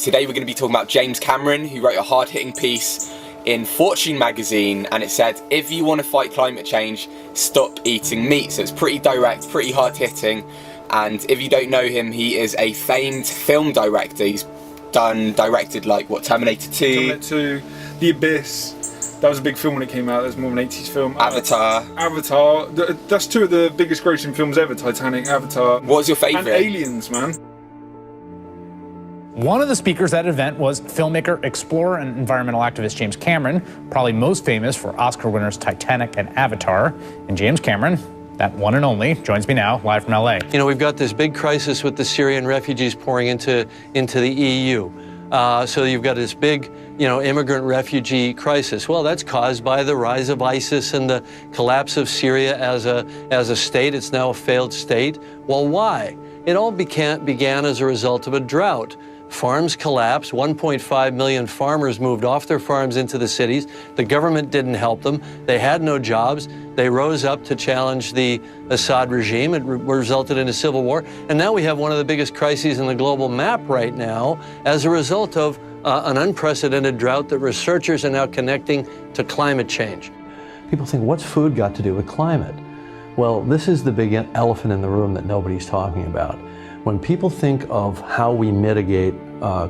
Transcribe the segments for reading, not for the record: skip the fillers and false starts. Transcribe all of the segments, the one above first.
Today we're going to be talking about James Cameron, who wrote a hard-hitting piece in Fortune magazine, and it said, if you want to fight climate change, stop eating meat. So it's pretty direct, pretty hard-hitting, and if you don't know him, he is a famed film director. He's directed like, what, Terminator 2? Terminator 2, The Abyss. That was a big film when it came out. That was more of an 80s film. Avatar. Avatar. That's two of the biggest grossing films ever. Titanic, Avatar. What was your favourite? And Aliens, man. One of the speakers at the event was filmmaker, explorer, and environmental activist James Cameron, probably most famous for Oscar winners Titanic and Avatar. And James Cameron, that one and only, joins me now live from LA. You know, we've got this big crisis with the Syrian refugees pouring into the EU. So you've got this big, immigrant refugee crisis. Well, that's caused by the rise of ISIS and the collapse of Syria as a state. It's now a failed state. Well, why? It all began as a result of a drought. Farms collapsed. 1.5 million farmers moved off their farms into the cities. The government didn't help them. They had no jobs. They rose up to challenge the Assad regime. It resulted in a civil war. And now we have one of the biggest crises in the global map right now as a result of an unprecedented drought that researchers are now connecting to climate change. People think, what's food got to do with climate? Well, this is the big elephant in the room that nobody's talking about. When people think of how we mitigate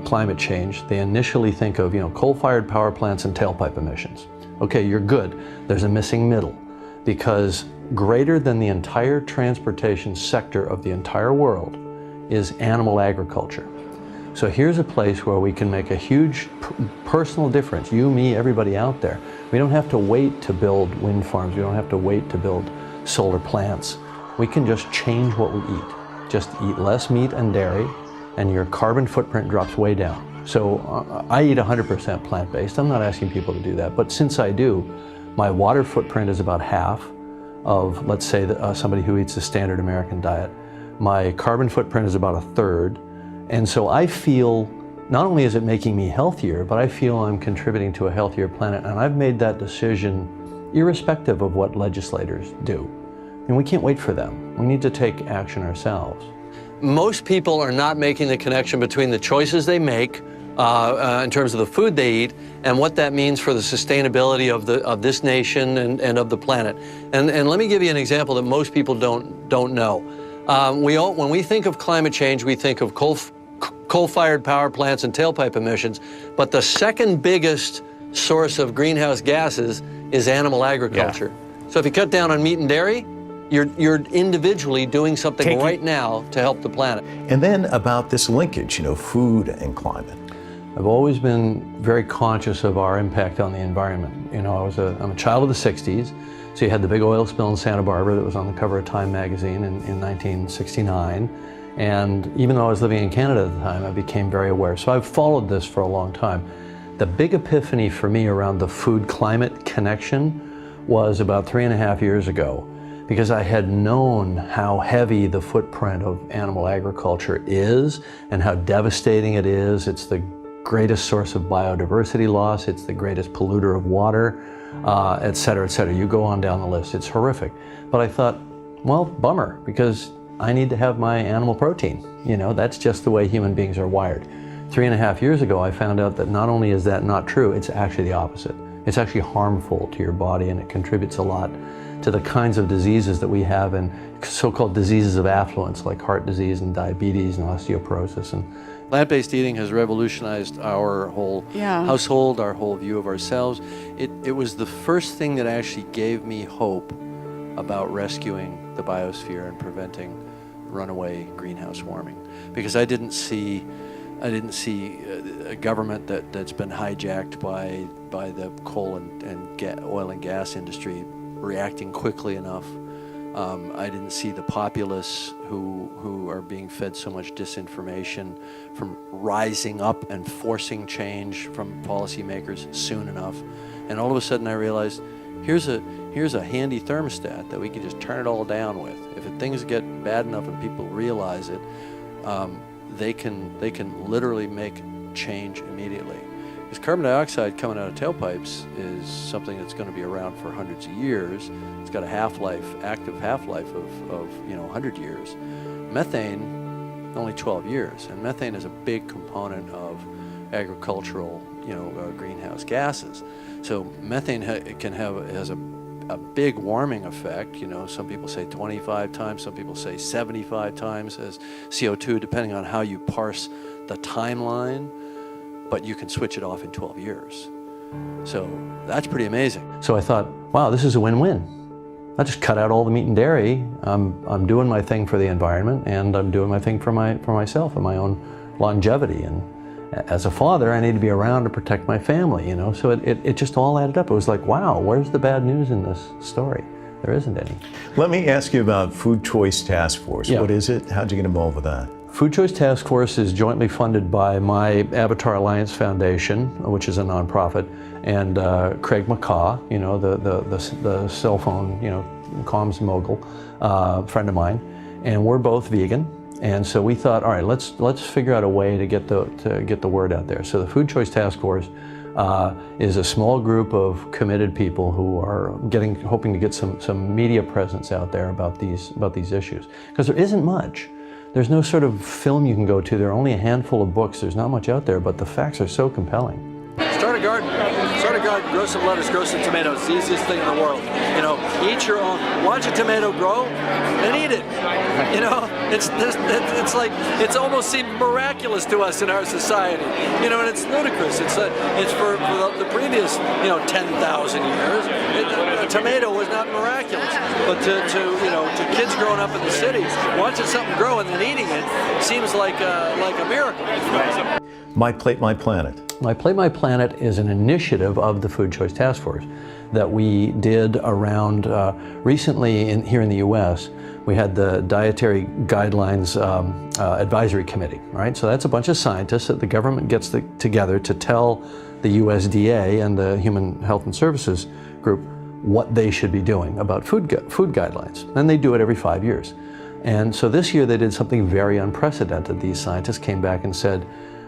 climate change, they initially think of, coal-fired power plants and tailpipe emissions. Okay, you're good. There's a missing middle, because greater than the entire transportation sector of the entire world is animal agriculture. So here's a place where we can make a huge personal difference, you, me, everybody out there. We don't have to wait to build wind farms. We don't have to wait to build solar plants. We can just change what we eat. Just eat less meat and dairy, and your carbon footprint drops way down. So I eat 100% plant-based. I'm not asking people to do that, but since I do, my water footprint is about half of, let's say, somebody who eats a standard American diet. My carbon footprint is about a third, and so I feel, not only is it making me healthier, but I feel I'm contributing to a healthier planet, and I've made that decision irrespective of what legislators do. And we can't wait for them. We need to take action ourselves. Most people are not making the connection between the choices they make in terms of the food they eat and what that means for the sustainability of this nation and of the planet. And let me give you an example that most people don't know. When we think of climate change, we think of coal-fired power plants and tailpipe emissions, but the second biggest source of greenhouse gases is animal agriculture. Yeah. So if you cut down on meat and dairy, you're individually doing something right now to help the planet. And then about this linkage, food and climate. I've always been very conscious of our impact on the environment. I'm a child of the 60s, so you had the big oil spill in Santa Barbara that was on the cover of Time magazine in 1969. And even though I was living in Canada at the time, I became very aware. So I've followed this for a long time. The big epiphany for me around the food-climate connection was about 3.5 years ago, because I had known how heavy the footprint of animal agriculture is and how devastating it is. It's the greatest source of biodiversity loss. It's the greatest polluter of water, et cetera, et cetera. You go on down the list. It's horrific. But I thought, well, bummer, because I need to have my animal protein. That's just the way human beings are wired. 3.5 years ago, I found out that not only is that not true, it's actually the opposite. It's actually harmful to your body, and it contributes a lot to the kinds of diseases that we have, and so-called diseases of affluence like heart disease and diabetes and osteoporosis. And plant-based eating has revolutionized our whole household, our whole view of ourselves. It was the first thing that actually gave me hope about rescuing the biosphere and preventing runaway greenhouse warming, because I didn't see a government that's been hijacked by the coal and oil and gas industry reacting quickly enough. I didn't see the populace who are being fed so much disinformation from rising up and forcing change from policymakers soon enough. And all of a sudden I realized, here's a handy thermostat that we can just turn it all down with. If things get bad enough and people realize it, they can literally make change immediately. Because carbon dioxide coming out of tailpipes is something that's going to be around for hundreds of years. It's got a half-life, active half-life of 100 years. Methane only 12 years. And methane is a big component of agricultural, greenhouse gases. So methane has a big warming effect. Some people say 25 times, some people say 75 times as CO2, depending on how you parse the timeline, but you can switch it off in 12 years. So that's pretty amazing. So I thought, wow, this is a win-win. I just cut out all the meat and dairy. I'm doing my thing for the environment, and I'm doing my thing for myself and my own longevity. And as a father, I need to be around to protect my family, So it just all added up. It was like, wow, where's the bad news in this story? There isn't any. Let me ask you about Food Choice Task Force. Yeah. What is it? How'd you get involved with that? Food Choice Task Force is jointly funded by my Avatar Alliance Foundation, which is a nonprofit, and Craig McCaw, the cell phone, comms mogul, friend of mine, and we're both vegan. And so we thought, all right, let's figure out a way to get the word out there. So the Food Choice Task Force is a small group of committed people who are hoping to get some media presence out there about these issues, because there isn't much. There's no sort of film you can go to. There are only a handful of books. There's not much out there, but the facts are so compelling. Start a garden, grow some lettuce, grow some tomatoes. It's the easiest thing in the world. Eat your own. Watch a tomato grow and eat it. It's like, it's almost seemed miraculous to us in our society. And it's ludicrous. It's for the previous 10,000 years. A tomato was not miraculous, but to kids growing up in the city, watching something grow and then eating it seems like a miracle. My Plate, My Planet. My Plate, My Planet is an initiative of the Food Choice Task Force that we did around, recently here in the US, we had the Dietary Guidelines Advisory Committee, right? So that's a bunch of scientists that the government gets together to tell the USDA and the Human Health and Services Group what they should be doing about food guidelines. And they do it every 5 years. And so this year they did something very unprecedented. These scientists came back and said,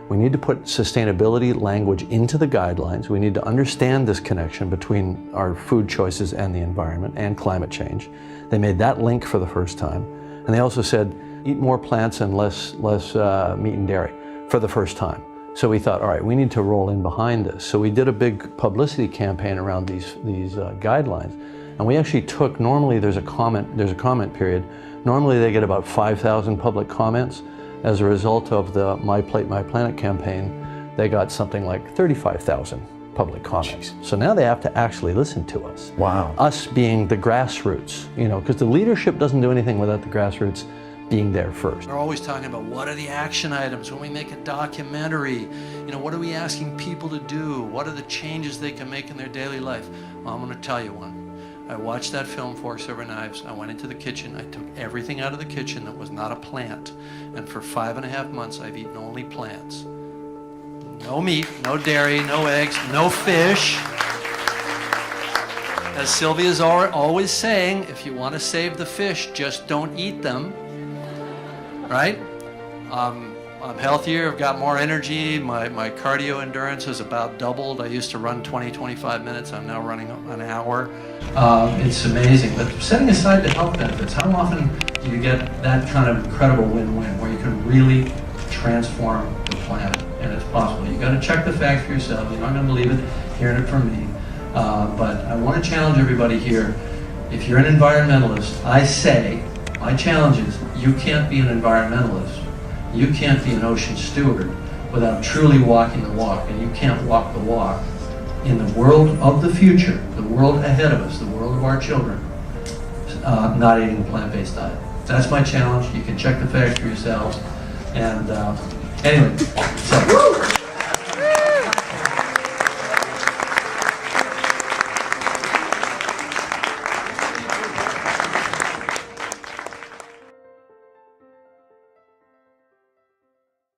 we need to put sustainability language into the guidelines. We need to understand this connection between our food choices and the environment and climate change. They made that link for the first time. And they also said, eat more plants and less meat and dairy for the first time. So we thought, all right, we need to roll in behind this. So we did a big publicity campaign around these guidelines. And we actually took, normally there's a comment period. Normally they get about 5,000 public comments. As a result of the My Plate, My Planet campaign, they got something like 35,000 public comments. Jeez. So now they have to actually listen to us. Wow. Us being the grassroots, because the leadership doesn't do anything without the grassroots being there first. We're always talking about what are the action items when we make a documentary. What are we asking people to do? What are the changes they can make in their daily life? Well, I'm going to tell you one. I watched that film, Forks Over Knives. I went into the kitchen. I took everything out of the kitchen that was not a plant. And for 5.5 months, I've eaten only plants. No meat, no dairy, no eggs, no fish. As Sylvia's always saying, if you want to save the fish, just don't eat them. Right? I'm healthier, I've got more energy, my cardio endurance has about doubled. I used to run 20-25 minutes, I'm now running an hour. It's amazing, but setting aside the health benefits, how often do you get that kind of incredible win-win where you can really transform the planet? And it's possible. You got to check the facts for yourself. You're not going to believe it, hearing it from me. But I want to challenge everybody here. If you're an environmentalist, I say, my challenge is, you can't be an environmentalist. You can't be an ocean steward without truly walking the walk, and you can't walk the walk in the world of the future, the world ahead of us, the world of our children, not eating a plant-based diet. That's my challenge. You can check the facts for yourselves. And anyway, so